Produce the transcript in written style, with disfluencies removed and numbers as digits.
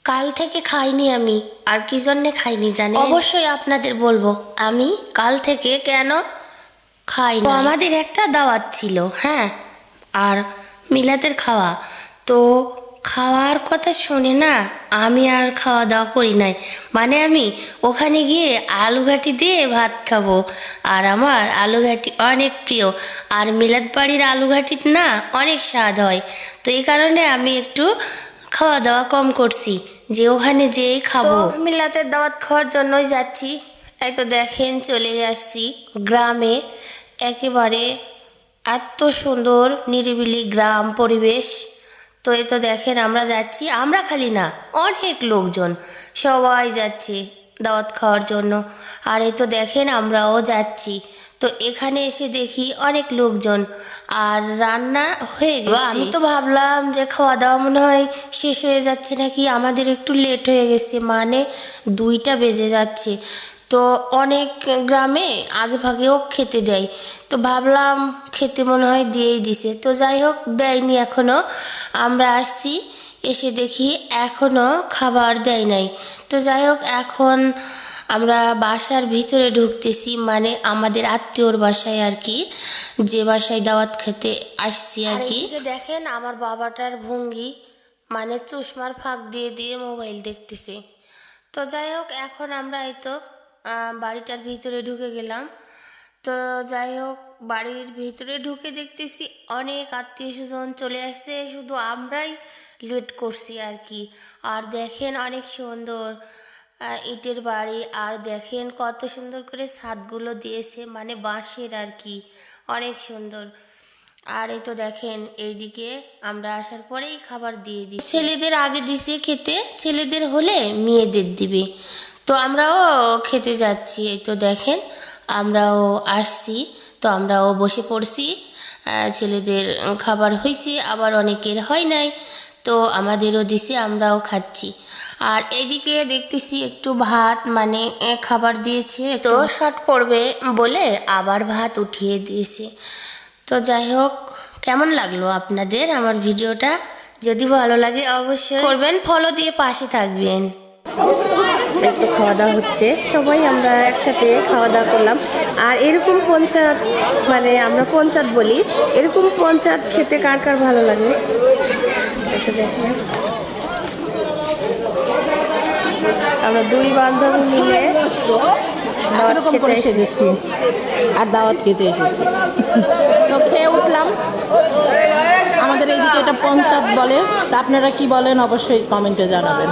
কাল থেকে খাইনি আমি। আর কি জন্যে খাইনি জানেন? অবশ্যই আপনাদের বলবো আমি কাল থেকে কেন খাই না। আমাদের একটা দাওয়াত ছিল, হ্যাঁ, আর মিলাদের খাওয়া। তো খাওয়ার কথা শুনে না আমি আর খাওয়া দাওয়া করি নাই। মানে আমি ওখানে গিয়ে আলু ঘাটি দিয়ে ভাত খাবো, আর আমার আলু ঘাটি অনেক প্রিয়। আর মিলাদ বাড়ির আলু ঘাটির না অনেক স্বাদ হয়। তো এই কারণে আমি একটু খাওয়া দাওয়া কম করছি, যে ওখানে যেয়েই খাবো। মিলাদের দাওয়াত খাওয়ার জন্যই যাচ্ছি। এই তো দেখেন চলে আসছি গ্রামে। একেবারে এত সুন্দর নিরিবিলি গ্রাম পরিবেশ। তো এই তো দেখেন আমরা যাচ্ছি, আমরা খালি না অনেক লোকজন সবাই যাচ্ছে দাওয়াত খাওয়ার জন্য। আর এই তো দেখেন আমরাও যাচ্ছি। তো এখানে এসে দেখি অনেক লোকজন, আর রান্না হয়ে গেছে। আমি তো ভাবলাম যে খাওয়া দাওয়া মনে হয় শেষ হয়ে যাচ্ছে নাকি, আমাদের একটু লেট হয়ে গেছে, মানে 2টা বেজে যাচ্ছে। তো অনেক গ্রামে আগে ভাগেও খেতে দেয়, তো ভাবলাম খেতে মনে হয় দিয়েই দিছে। তো যাই হোক দেয়নি এখনও। আমরা আসছি, এসে দেখি এখনও খাবার দেয় নাই। তো যাই হোক এখন আমরা বাসার ভিতরে ঢুকতেছি, মানে আমাদের আত্মীয়র বাসায় আর কি, যে বাসায় দাওয়াত খেতে আসছি আর কি। দেখেন আমার বাবাটার ভঙ্গি, মানে চশমার ফাঁক দিয়ে দিয়ে মোবাইল দেখতেছে। তো যাই হোক এখন আমরা এই তো বাড়িটার ভিতরে ঢুকে গেলাম। তো যাই হোক বাড়ির ভিতরে ঢুকে দেখতেছি অনেক আত্মীয় স্বজন চলে আসছে, শুধু আমরাই লেট করছি আর কি। আর দেখেন অনেক সুন্দর ইটের বাড়ি, আর দেখেন কত সুন্দর করে ছাদগুলো দিয়েছে, মানে বাঁশের আর কি, অনেক সুন্দর। আর এই তো দেখেন এইদিকে আমরা আসার পরেই খাবার দিয়ে দিই। ছেলেদের আগে দিছে খেতে, ছেলেদের হলে মেয়েদের দিবে। তো আমরাও খেতে যাচ্ছি। এই তো দেখেন আমরাও আসছি, তো আমরাও বসে পড়ছি। ছেলেদের খাবার হয়েছে, আবার অনেকের হয় নাই, তো আমাদেরও দিছে, আমরাও খাচ্ছি। আর এইদিকে দেখতেছি একটু ভাত মানে খাবার দিয়েছে, তো শর্ট পড়বে বলে আবার ভাত উঠিয়ে দিয়েছে। তো যাই হোক কেমন লাগলো আপনাদের আমার ভিডিওটা? যদি ভালো লাগে অবশ্যই করবেন, ফলো দিয়ে পাশে থাকবেন। একটু খাওয়া দাওয়া হচ্ছে, সবাই আমরা একসাথে খাওয়া দাওয়া করলাম। আর এরকম পঞ্চায়েত, মানে আমরা পঞ্চায়েত বলি, এরকম পঞ্চায়েত খেতে কার কার ভালো লাগে এটা দেখেন। আমরা 2 বান্ধবী মিলে এরকম করে সেজেছি আর দাওয়াত খেতে এসেছি। তো খেয়ে উঠলাম। আমাদের এইদিকে এটা পঞ্চায়েত বলে, তা আপনারা কি বলেন অবশ্যই কমেন্টে জানাবেন।